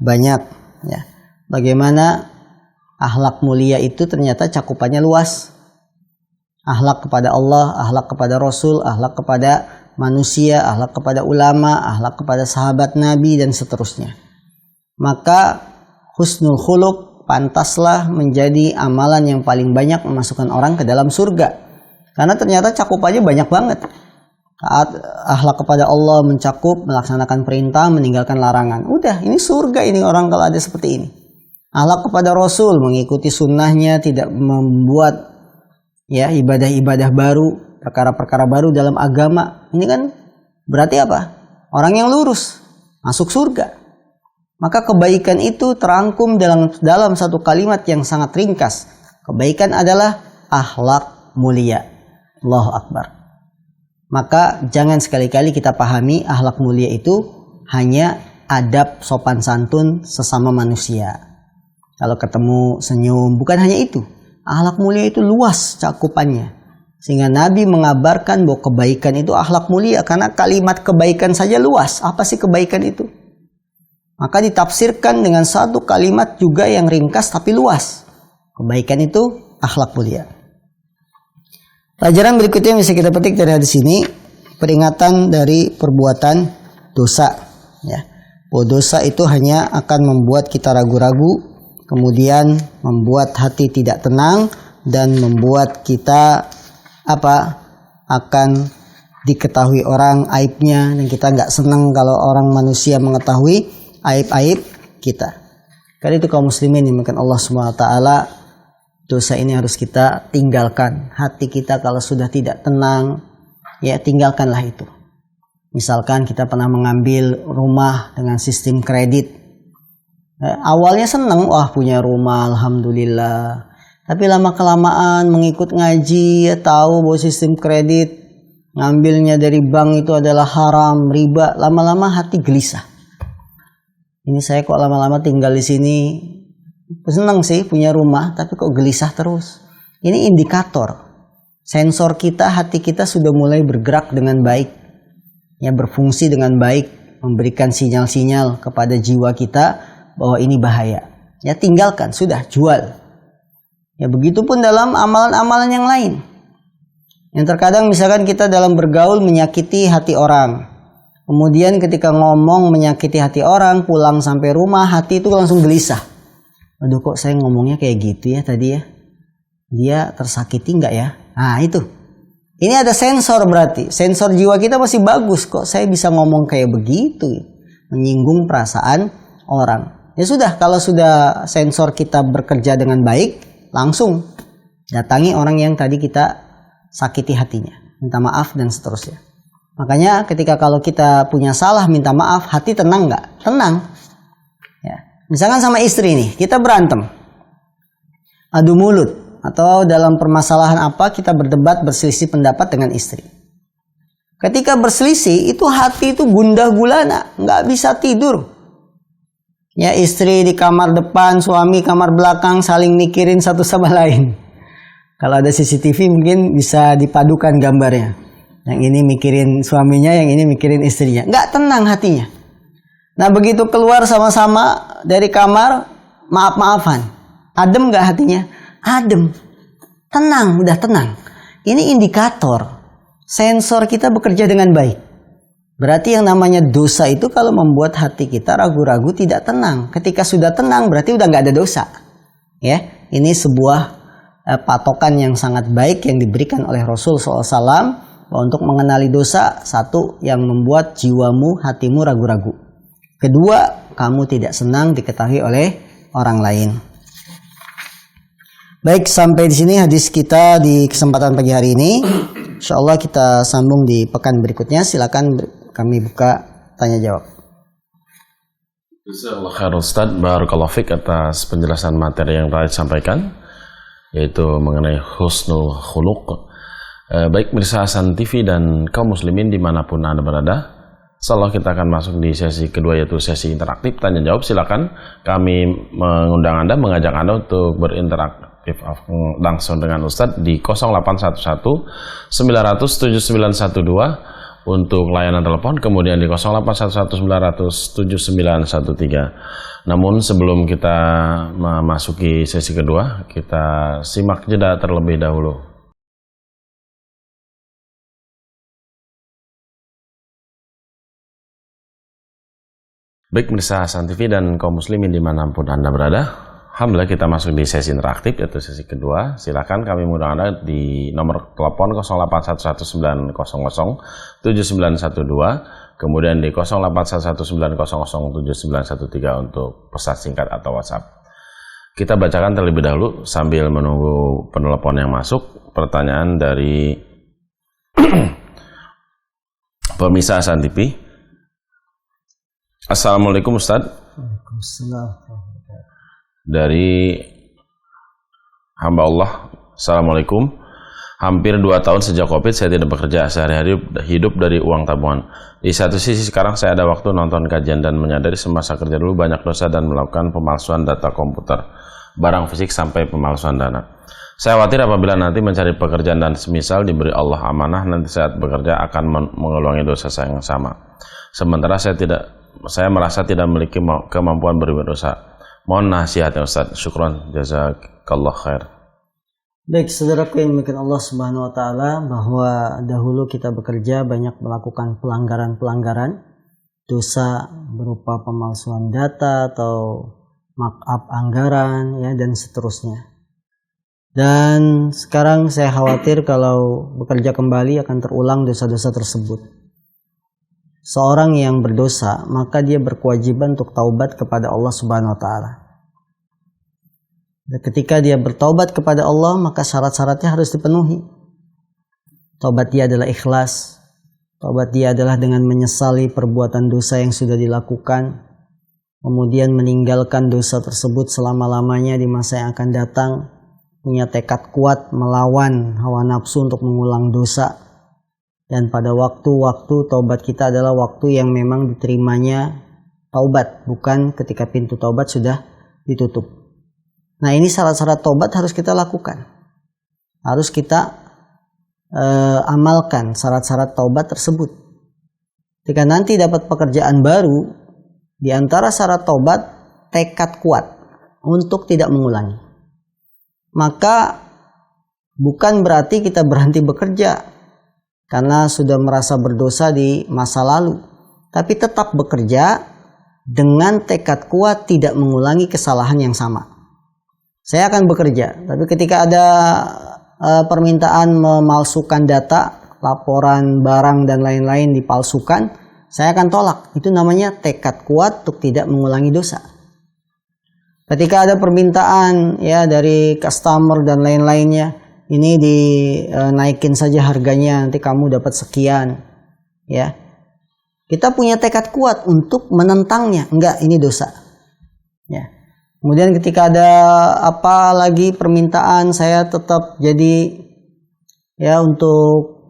banyak, ya. Bagaimana akhlak mulia itu ternyata cakupannya luas. Akhlak kepada Allah, akhlak kepada Rasul, akhlak kepada manusia, akhlak kepada ulama, akhlak kepada sahabat Nabi, dan seterusnya. Maka husnul khuluq pantaslah menjadi amalan yang paling banyak memasukkan orang ke dalam surga. Karena ternyata cakupannya banyak banget. Akhlak kepada Allah mencakup melaksanakan perintah, meninggalkan larangan. Udah, ini surga ini orang kalau ada seperti ini. Akhlak kepada Rasul, mengikuti sunnahnya, tidak membuat, ya, ibadah-ibadah baru, perkara-perkara baru dalam agama. Ini kan berarti apa? Orang yang lurus, masuk surga. Maka kebaikan itu terangkum dalam satu kalimat yang sangat ringkas. Kebaikan adalah akhlak mulia. Allahu Akbar. Maka jangan sekali-kali kita pahami akhlak mulia itu hanya adab sopan santun sesama manusia. Kalau ketemu senyum, bukan hanya itu. Akhlak mulia itu luas cakupannya. Sehingga Nabi mengabarkan bahwa kebaikan itu akhlak mulia. Karena kalimat kebaikan saja luas. Apa sih kebaikan itu? Maka ditafsirkan dengan satu kalimat juga yang ringkas tapi luas. Kebaikan itu akhlak mulia. Pelajaran berikutnya yang bisa kita petik dari hadis ini. Peringatan dari perbuatan dosa. Ya. Bahwa dosa itu hanya akan membuat kita ragu-ragu. Kemudian membuat hati tidak tenang dan membuat kita akan diketahui orang aibnya, dan kita nggak senang kalau orang manusia mengetahui aib-aib kita. Karena itu kaum muslimin dimuliakan Allah SWT, dosa ini harus kita tinggalkan. Hati kita kalau sudah tidak tenang, ya tinggalkanlah itu. Misalkan kita pernah mengambil rumah dengan sistem kredit. Awalnya senang, wah punya rumah, alhamdulillah. Tapi lama-kelamaan mengikut ngaji, ya tahu bahwa sistem kredit ngambilnya dari bank itu adalah haram, riba. Lama-lama hati gelisah. Ini saya kok lama-lama tinggal di sini, senang sih punya rumah, tapi kok gelisah terus. Ini indikator. Sensor kita, hati kita sudah mulai bergerak dengan baik, ya berfungsi dengan baik, memberikan sinyal-sinyal kepada jiwa kita bahwa ini bahaya. Ya tinggalkan, sudah jual. Ya begitupun dalam amalan-amalan yang lain. Yang terkadang misalkan kita dalam bergaul menyakiti hati orang. Kemudian ketika ngomong menyakiti hati orang, pulang sampai rumah hati itu langsung gelisah. Aduh kok saya ngomongnya kayak gitu ya tadi ya. Dia tersakiti enggak ya? Nah itu. Ini ada sensor berarti. Sensor jiwa kita masih bagus kok saya bisa ngomong kayak begitu. Menyinggung perasaan orang. Ya sudah, kalau sudah sensor kita bekerja dengan baik, langsung datangi orang yang tadi kita sakiti hatinya. Minta maaf dan seterusnya. Makanya ketika kalau kita punya salah minta maaf, hati tenang nggak? Tenang. Ya. Misalkan sama istri nih, kita berantem. Adu mulut. Atau dalam permasalahan apa kita berdebat, berselisih pendapat dengan istri. Ketika berselisih, itu hati itu gundah gulana. Nggak bisa tidur. Ya istri di kamar depan, suami kamar belakang saling mikirin satu sama lain. Kalau ada CCTV mungkin bisa dipadukan gambarnya. Yang ini mikirin suaminya, yang ini mikirin istrinya. Nggak tenang hatinya. Nah begitu keluar sama-sama dari kamar, maaf-maafan. Adem nggak hatinya? Adem. Tenang, udah tenang. Ini indikator. Sensor kita bekerja dengan baik. Berarti yang namanya dosa itu kalau membuat hati kita ragu-ragu tidak tenang. Ketika sudah tenang berarti udah nggak ada dosa. Ya, ini sebuah patokan yang sangat baik yang diberikan oleh Rasul SAW untuk mengenali dosa. Satu, yang membuat jiwamu, hatimu ragu-ragu. Kedua, kamu tidak senang diketahui oleh orang lain. Baik, sampai di sini hadis kita di kesempatan pagi hari ini. Insyaallah kita sambung di pekan berikutnya. Silakan kami buka tanya jawab. Jazakallahu khairan Ustaz, barakallahu fiik atas penjelasan materi yang telah disampaikan, yaitu mengenai husnul khuluq. Baik pemirsa Hasan TV dan kaum muslimin dimanapun Anda berada, insyaallah kita akan masuk di sesi kedua, yaitu sesi interaktif tanya jawab. Silakan, kami mengundang Anda, mengajak Anda untuk berinteraktif langsung dengan Ustadz di 0811 900 7912 untuk layanan telepon, kemudian di 0811 900 7913. Namun sebelum kita memasuki sesi kedua, kita simak jeda terlebih dahulu. Baik pemirsa Hasan TV dan kaum muslimin dimanapun Anda berada, alhamdulillah kita masuk di sesi interaktif, yaitu sesi kedua. Silakan kami mengundang Anda di nomor telepon 0811 900 7912, kemudian di 0811 900 7913 untuk pesan singkat atau WhatsApp. Kita bacakan terlebih dahulu sambil menunggu penelpon yang masuk. Pertanyaan dari pemirsa Hasan TV. Assalamualaikum Ustaz. Waalaikumsalam. Dari hamba Allah. Assalamualaikum. Hampir 2 tahun sejak COVID saya tidak bekerja, sehari-hari hidup dari uang tabungan. Di satu sisi sekarang saya ada waktu nonton kajian dan menyadari semasa kerja dulu banyak dosa dan melakukan pemalsuan data komputer, barang fisik sampai pemalsuan dana. Saya khawatir apabila nanti mencari pekerjaan dan semisal diberi Allah amanah, nanti saat bekerja akan mengulangi dosa saya yang sama. Sementara saya merasa tidak memiliki kemampuan berbuat dosa. Mohon nasihatnya Ustaz. Syukran, jazakallah khair. Baik, saudaraku yang dimuliakan Allah Subhanahu wa taala, bahwa dahulu kita bekerja banyak melakukan pelanggaran-pelanggaran dosa berupa pemalsuan data atau markup anggaran ya dan seterusnya. Dan sekarang saya khawatir kalau bekerja kembali akan terulang dosa-dosa tersebut. Seorang yang berdosa, maka dia berkewajiban untuk taubat kepada Allah Subhanahu wa taala. Dan ketika dia bertaubat kepada Allah, maka syarat-syaratnya harus dipenuhi. Taubat dia adalah ikhlas. Taubat dia adalah dengan menyesali perbuatan dosa yang sudah dilakukan, kemudian meninggalkan dosa tersebut selama-lamanya di masa yang akan datang, punya tekad kuat melawan hawa nafsu untuk mengulang dosa. Dan pada waktu-waktu taubat kita adalah waktu yang memang diterimanya taubat, bukan ketika pintu taubat sudah ditutup. Nah, ini syarat-syarat taubat harus kita lakukan. Harus kita amalkan syarat-syarat taubat tersebut. Ketika nanti dapat pekerjaan baru, di antara syarat taubat tekad kuat untuk tidak mengulangi. Maka bukan berarti kita berhenti bekerja karena sudah merasa berdosa di masa lalu, tapi tetap bekerja dengan tekad kuat tidak mengulangi kesalahan yang sama. Saya akan bekerja, tapi ketika ada permintaan memalsukan data, laporan barang dan lain-lain dipalsukan, saya akan tolak. Itu namanya tekad kuat untuk tidak mengulangi dosa. Ketika ada permintaan ya dari customer dan lain-lainnya, ini dinaikin saja harganya, nanti kamu dapat sekian, ya. Kita punya tekad kuat untuk menentangnya. Enggak, ini dosa. Ya. Kemudian ketika ada apa lagi permintaan, saya tetap jadi ya untuk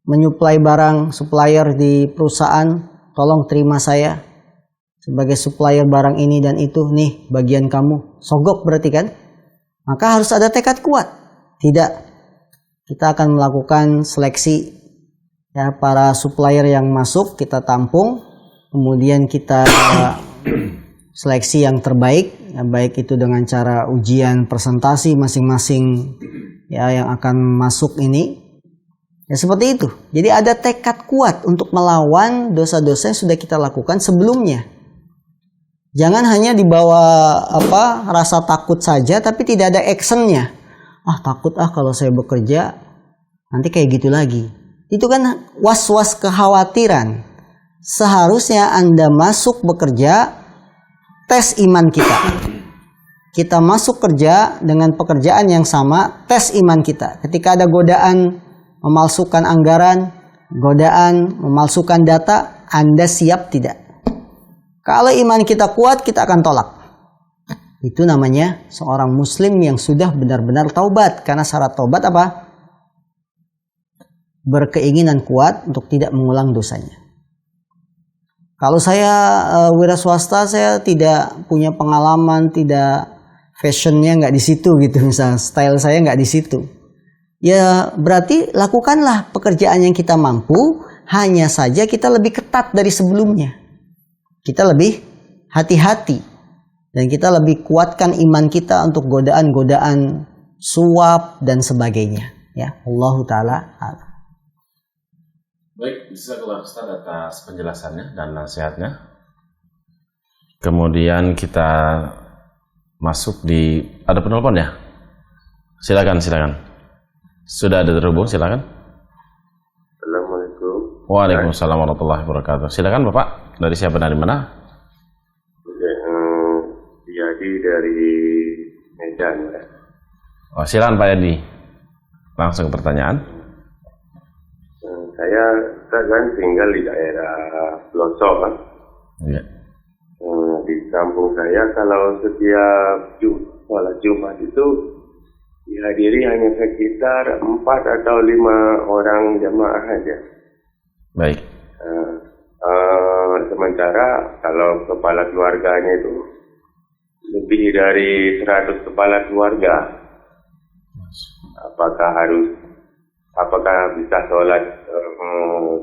menyuplai barang, supplier di perusahaan, tolong terima saya sebagai supplier barang ini dan itu, nih bagian kamu. Sogok berarti kan? Maka harus ada tekad kuat. Tidak, kita akan melakukan seleksi ya para supplier yang masuk, kita tampung, kemudian kita seleksi yang terbaik, ya, baik itu dengan cara ujian presentasi masing-masing ya yang akan masuk ini. Ya seperti itu. Jadi ada tekad kuat untuk melawan dosa-dosa yang sudah kita lakukan sebelumnya. Jangan hanya dibawa rasa takut saja tapi tidak ada actionnya. Takut kalau saya bekerja nanti kayak gitu lagi. Itu kan was-was kekhawatiran. Seharusnya Anda masuk bekerja, tes iman kita. Kita masuk kerja dengan pekerjaan yang sama, tes iman kita. Ketika ada godaan memalsukan anggaran, godaan memalsukan data, Anda siap tidak? Kalau iman kita kuat, kita akan tolak. Itu namanya seorang muslim yang sudah benar-benar taubat. Karena syarat taubat apa? Berkeinginan kuat untuk tidak mengulang dosanya. Kalau saya wira swasta, saya tidak punya pengalaman, tidak fashionnya nggak di situ gitu, misalnya style saya nggak di situ. Ya berarti lakukanlah pekerjaan yang kita mampu, hanya saja kita lebih ketat dari sebelumnya. Kita lebih hati-hati dan kita lebih kuatkan iman kita untuk godaan-godaan suap dan sebagainya. Ya, Allahu taala. Baik, jazakallahu Ustaz atas penjelasannya dan nasihatnya. Kemudian kita masuk di ada penelpon ya? Silakan. Sudah ada terhubung, silakan. Assalamualaikum. Waalaikumsalam warahmatullahi wabarakatuh. Silakan Bapak, dari siapa dari mana? Yadi dari Medan. Silakan Pak Yadi. Langsung ke pertanyaan. saya kan tinggal di daerah pelosok kan. Iya. Di kampung saya kalau setiap sholat Jumat itu dihadiri hanya sekitar 4 atau 5 orang jamaah aja. Baik. Sementara kalau kepala keluarganya itu lebih dari 100 kepala keluarga. Apakah bisa sholat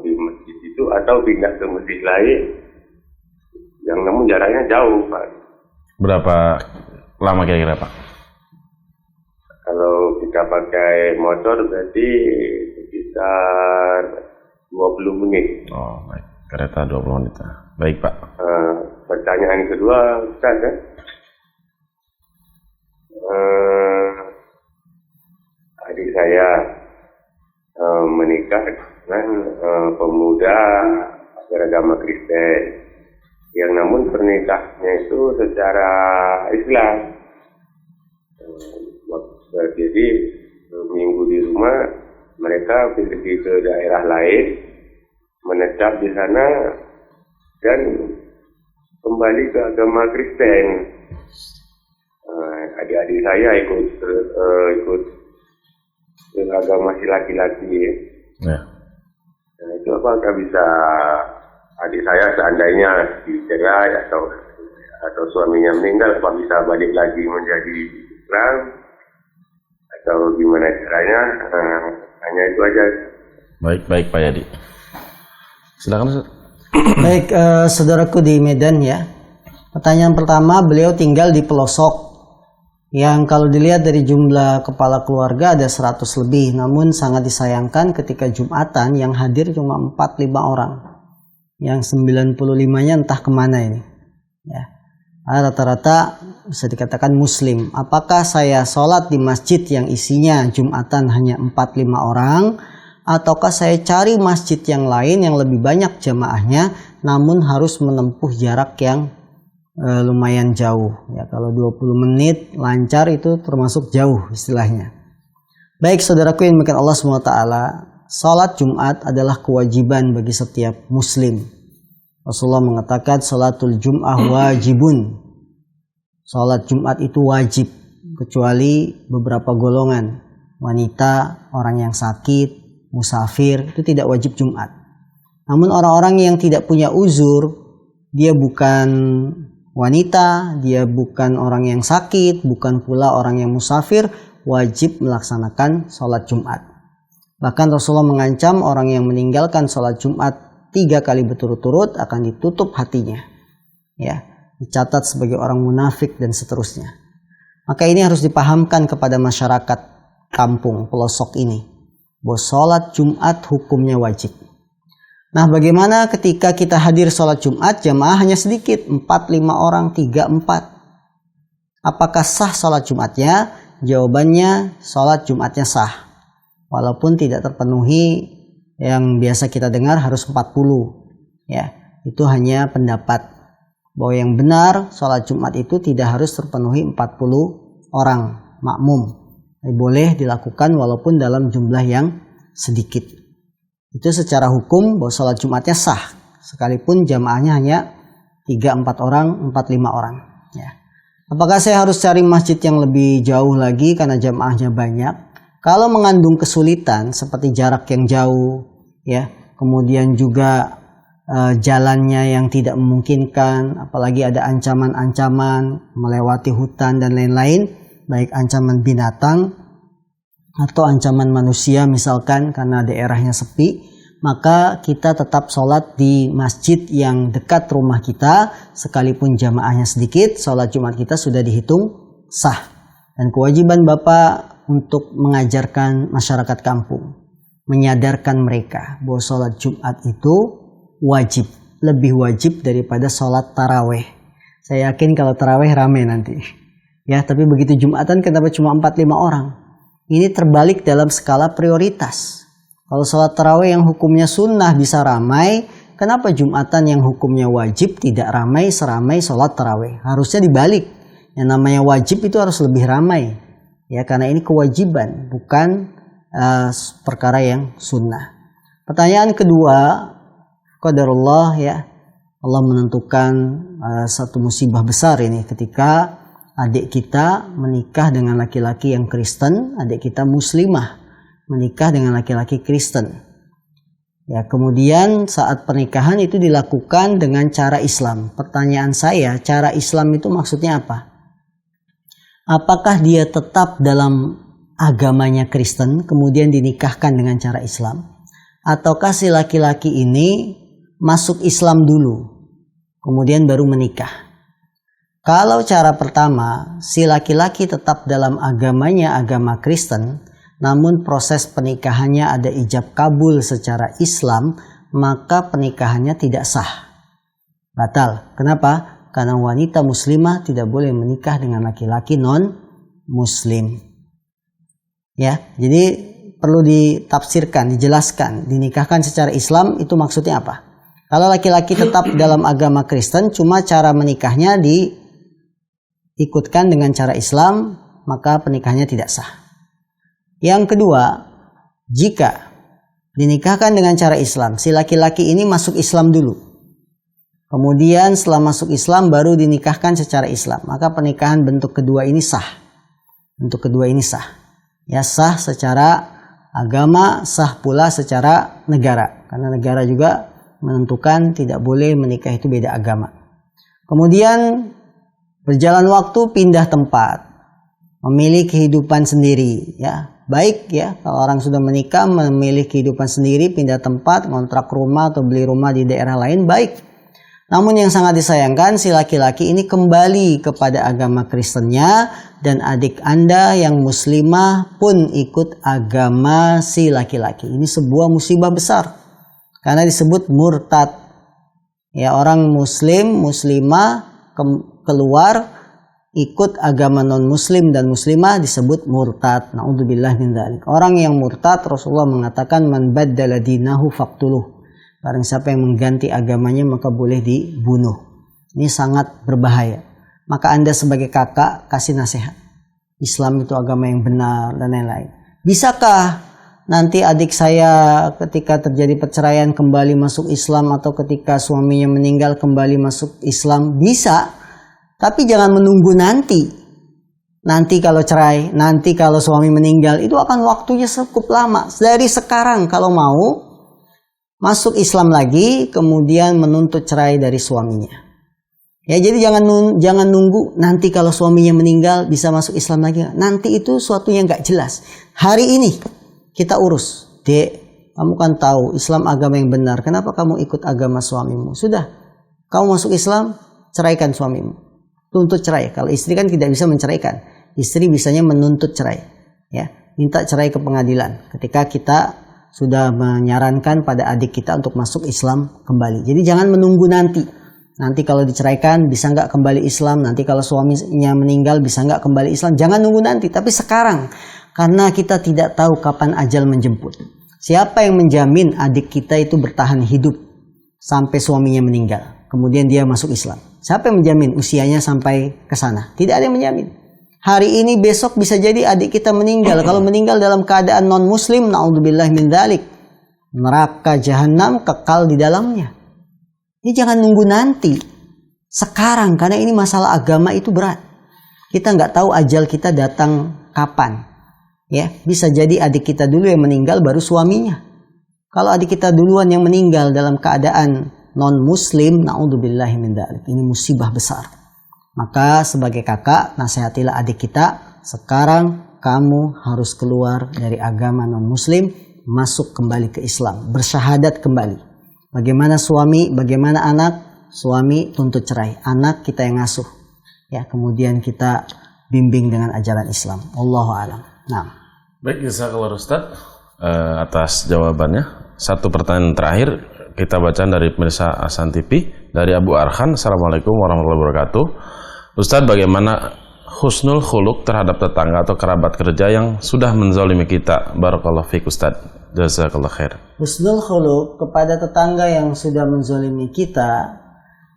di masjid itu atau pindah ke masjid lain yang namun jaraknya jauh, Pak? Berapa lama kira-kira, Pak? Kalau kita pakai motor berarti sekitar 20 menit. Oh, baik. Kereta 20 menit. Baik, Pak. Pertanyaan kedua, Ustaz, kan? Adik saya menikah dengan pemuda beragama Kristen, yang namun pernikahannya itu secara Islam. Jadi minggu di rumah, mereka pergi ke daerah lain, menetap di sana dan kembali ke agama Kristen. Adik-adik saya ikut ke agama si laki-laki. Ya. Nah, itu apakah bisa adik saya seandainya dicerai atau suaminya meninggal, apa bisa balik lagi menjadi Islam atau gimana caranya? Hanya itu aja. Baik Pak Yadi. Silakan, Ustaz. Baik, saudaraku di Medan ya. Pertanyaan pertama, beliau tinggal di pelosok yang kalau dilihat dari jumlah kepala keluarga ada 100 lebih, namun sangat disayangkan ketika Jumatan yang hadir cuma 4-5 orang, yang 95-nya entah kemana ini ya. Rata-rata bisa dikatakan Muslim. Apakah saya sholat di masjid yang isinya Jumatan hanya 4-5 orang, ataukah saya cari masjid yang lain yang lebih banyak jamaahnya namun harus menempuh jarak yang lumayan jauh ya? Kalau 20 menit lancar itu termasuk jauh istilahnya. Baik saudaraku yang dimuliakan Allah SWT, salat Jumat adalah kewajiban bagi setiap muslim. Rasulullah mengatakan salatul Jum'ah wajibun. Salat Jumat itu wajib kecuali beberapa golongan, wanita, orang yang sakit, musafir, itu tidak wajib Jumat. Namun orang-orang yang tidak punya uzur, dia bukan wanita, dia bukan orang yang sakit, bukan pula orang yang musafir, wajib melaksanakan sholat Jumat. Bahkan Rasulullah mengancam orang yang meninggalkan sholat Jumat 3 kali berturut-turut akan ditutup hatinya, ya, dicatat sebagai orang munafik dan seterusnya. Maka ini harus dipahamkan kepada masyarakat kampung pelosok ini, bahwa sholat Jumat hukumnya wajib. Nah, bagaimana ketika kita hadir sholat Jumat, jamaah hanya sedikit, 4-5 orang, 3-4. Apakah sah sholat Jumatnya? Jawabannya, sholat Jumatnya sah. Walaupun tidak terpenuhi yang biasa kita dengar harus 40. Ya, itu hanya pendapat. Bahwa yang benar, sholat Jumat itu tidak harus terpenuhi 40 orang makmum. Boleh dilakukan walaupun dalam jumlah yang sedikit. Itu secara hukum bahwa sholat Jumatnya sah, sekalipun jamaahnya hanya 3-4 orang, 4-5 orang. Ya. Apakah saya harus cari masjid yang lebih jauh lagi karena jamaahnya banyak? Kalau mengandung kesulitan seperti jarak yang jauh, ya, kemudian juga jalannya yang tidak memungkinkan, apalagi ada ancaman-ancaman melewati hutan dan lain-lain, baik ancaman binatang atau ancaman manusia misalkan karena daerahnya sepi, maka kita tetap sholat di masjid yang dekat rumah kita, sekalipun jamaahnya sedikit, sholat Jumat kita sudah dihitung sah. Dan kewajiban Bapak untuk mengajarkan masyarakat kampung, menyadarkan mereka bahwa sholat Jumat itu wajib, lebih wajib daripada sholat taraweh. Saya yakin kalau taraweh rame nanti, ya, tapi begitu Jumatan kenapa cuma 4-5 orang? Ini terbalik dalam skala prioritas. Kalau sholat tarawih yang hukumnya sunnah bisa ramai, kenapa Jumatan yang hukumnya wajib tidak ramai seramai sholat tarawih? Harusnya dibalik. Yang namanya wajib itu harus lebih ramai. Ya, karena ini kewajiban, bukan perkara yang sunnah. Pertanyaan kedua, qadarullah ya, Allah menentukan satu musibah besar ini ketika adik kita menikah dengan laki-laki yang Kristen, adik kita muslimah menikah dengan laki-laki Kristen. Ya, kemudian saat pernikahan itu dilakukan dengan cara Islam. Pertanyaan saya, cara Islam itu maksudnya apa? Apakah dia tetap dalam agamanya Kristen kemudian dinikahkan dengan cara Islam? Ataukah si laki-laki ini masuk Islam dulu, kemudian baru menikah? Kalau cara pertama, si laki-laki tetap dalam agamanya agama Kristen, namun proses pernikahannya ada ijab kabul secara Islam, maka pernikahannya tidak sah. Batal. Kenapa? Karena wanita muslimah tidak boleh menikah dengan laki-laki non-muslim. Ya, jadi perlu ditafsirkan, dijelaskan, dinikahkan secara Islam itu maksudnya apa? Kalau laki-laki tetap dalam agama Kristen, cuma cara menikahnya diikutkan dengan cara Islam, maka pernikahannya tidak sah. Yang kedua, jika dinikahkan dengan cara Islam, si laki-laki ini masuk Islam dulu. Kemudian setelah masuk Islam baru dinikahkan secara Islam, maka pernikahan bentuk kedua ini sah. Bentuk kedua ini sah. Ya, sah secara agama, sah pula secara negara. Karena negara juga menentukan tidak boleh menikah itu beda agama. Kemudian berjalan waktu pindah tempat, memilih kehidupan sendiri. Ya, baik ya kalau orang sudah menikah memilih kehidupan sendiri, pindah tempat, ngontrak rumah atau beli rumah di daerah lain, baik. Namun yang sangat disayangkan si laki-laki ini kembali kepada agama Kristennya dan adik Anda yang muslimah pun ikut agama si laki-laki. Ini sebuah musibah besar karena disebut murtad. Ya, orang muslim, muslimah keluar ikut agama non-muslim dan muslimah disebut murtad. Na'udzubillah min dzalik. Orang yang murtad Rasulullah mengatakan man baddala dinahu faqtuluh. Barang siapa yang mengganti agamanya maka boleh dibunuh. Ini sangat berbahaya. Maka Anda sebagai kakak kasih nasihat. Islam itu agama yang benar dan lain-lain. Bisakah nanti adik saya ketika terjadi perceraian kembali masuk Islam atau ketika suaminya meninggal kembali masuk Islam? Bisa. Tapi jangan menunggu nanti. Nanti kalau cerai, nanti kalau suami meninggal, itu akan waktunya cukup lama. Dari sekarang kalau mau masuk Islam lagi, kemudian menuntut cerai dari suaminya. Ya, jadi jangan nunggu nanti kalau suaminya meninggal bisa masuk Islam lagi. Nanti itu suatu yang nggak jelas. Hari ini kita urus. Dek, kamu kan tahu Islam agama yang benar. Kenapa kamu ikut agama suamimu? Sudah, kamu masuk Islam, ceraikan suamimu. Tuntut cerai. Kalau istri kan tidak bisa menceraikan. Istri bisanya menuntut cerai. Ya, minta cerai ke pengadilan. Ketika kita sudah menyarankan pada adik kita untuk masuk Islam kembali. Jadi jangan menunggu nanti. Nanti kalau diceraikan bisa nggak kembali Islam. Nanti kalau suaminya meninggal bisa nggak kembali Islam. Jangan nunggu nanti, tapi sekarang. Karena kita tidak tahu kapan ajal menjemput. Siapa yang menjamin adik kita itu bertahan hidup sampai suaminya meninggal? Kemudian dia masuk Islam. Siapa yang menjamin usianya sampai ke sana? Tidak ada yang menjamin. Hari ini besok bisa jadi adik kita meninggal. Kalau meninggal dalam keadaan non-muslim, na'udzubillah min dzalik, neraka jahanam kekal di dalamnya. Ini jangan nunggu nanti. Sekarang, karena ini masalah agama itu berat. Kita nggak tahu ajal kita datang kapan. Ya, bisa jadi adik kita dulu yang meninggal baru suaminya. Kalau adik kita duluan yang meninggal dalam keadaan non-muslim, na'udzubillah min dzalik. Ini musibah besar. Maka sebagai kakak, nasihatilah adik kita, sekarang kamu harus keluar dari agama non-muslim, masuk kembali ke Islam, bersyahadat kembali. Bagaimana suami, bagaimana anak? Suami tuntut cerai, anak kita yang ngasuh. Ya, kemudian kita bimbing dengan ajaran Islam. Wallahu a'lam. Nah. Baik, jazakallahu Ustaz atas jawabannya. Satu pertanyaan terakhir kita baca dari pemirsa Asan TV dari Abu Arhan. Assalamualaikum warahmatullahi wabarakatuh. Ustadz, bagaimana husnul khuluq terhadap tetangga atau kerabat kerja yang sudah menzalimi kita? Barakallahu fiik Ustadz. Jazakallahu khair. Husnul khuluq kepada tetangga yang sudah menzalimi kita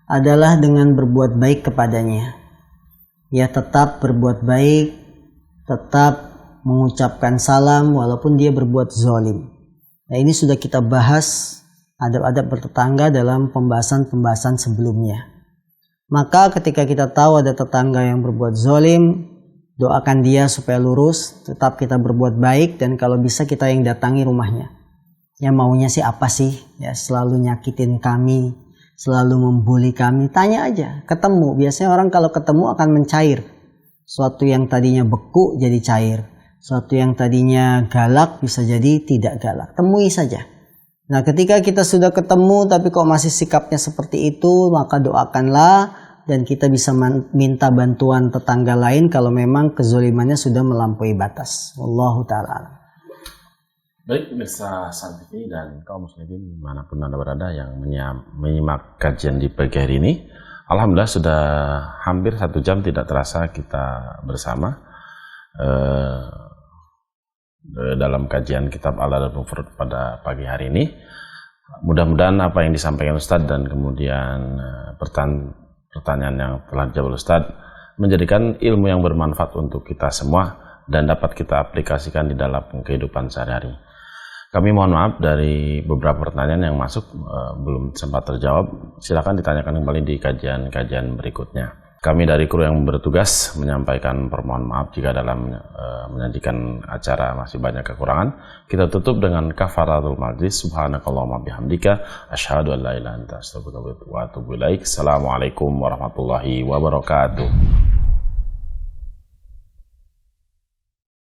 adalah dengan berbuat baik kepadanya. Ya, tetap berbuat baik, tetap mengucapkan salam walaupun dia berbuat zalim. Nah, ini sudah kita bahas adab-adab bertetangga dalam pembahasan-pembahasan sebelumnya. Maka ketika kita tahu ada tetangga yang berbuat zalim, doakan dia supaya lurus, tetap kita berbuat baik, dan kalau bisa kita yang datangi rumahnya. Ya maunya sih apa sih? Ya selalu nyakitin kami, selalu membuli kami. Tanya aja, ketemu. Biasanya orang kalau ketemu akan mencair. Suatu yang tadinya beku jadi cair. Suatu yang tadinya galak bisa jadi tidak galak. Temui saja. Nah, ketika kita sudah ketemu tapi kok masih sikapnya seperti itu, maka doakanlah dan kita bisa minta bantuan tetangga lain kalau memang kezolimannya sudah melampaui batas. Wallahu ta'ala. Baik, pemirsa San TV dan kaum muslimin dimanapun Anda berada yang menyimak kajian di pagi hari ini. Alhamdulillah sudah hampir 1 jam tidak terasa kita bersama dalam kajian kitab Al-Adab Al-Mufrad pada pagi hari ini. Mudah-mudahan apa yang disampaikan Ustadz dan kemudian pertanyaan yang telah dijawab Ustadz menjadikan ilmu yang bermanfaat untuk kita semua dan dapat kita aplikasikan di dalam kehidupan sehari-hari. Kami mohon maaf dari beberapa pertanyaan yang masuk belum sempat terjawab. Silakan ditanyakan kembali di kajian-kajian berikutnya. Kami dari kru yang bertugas menyampaikan permohonan maaf jika dalam menyajikan acara masih banyak kekurangan. Kita tutup dengan kafaratul majlis. Subhanakallahumma bihamdika asyhadu an la ilaha illa anta astaghfiruka wa atubu ilaik. Assalamualaikum warahmatullahi wabarakatuh.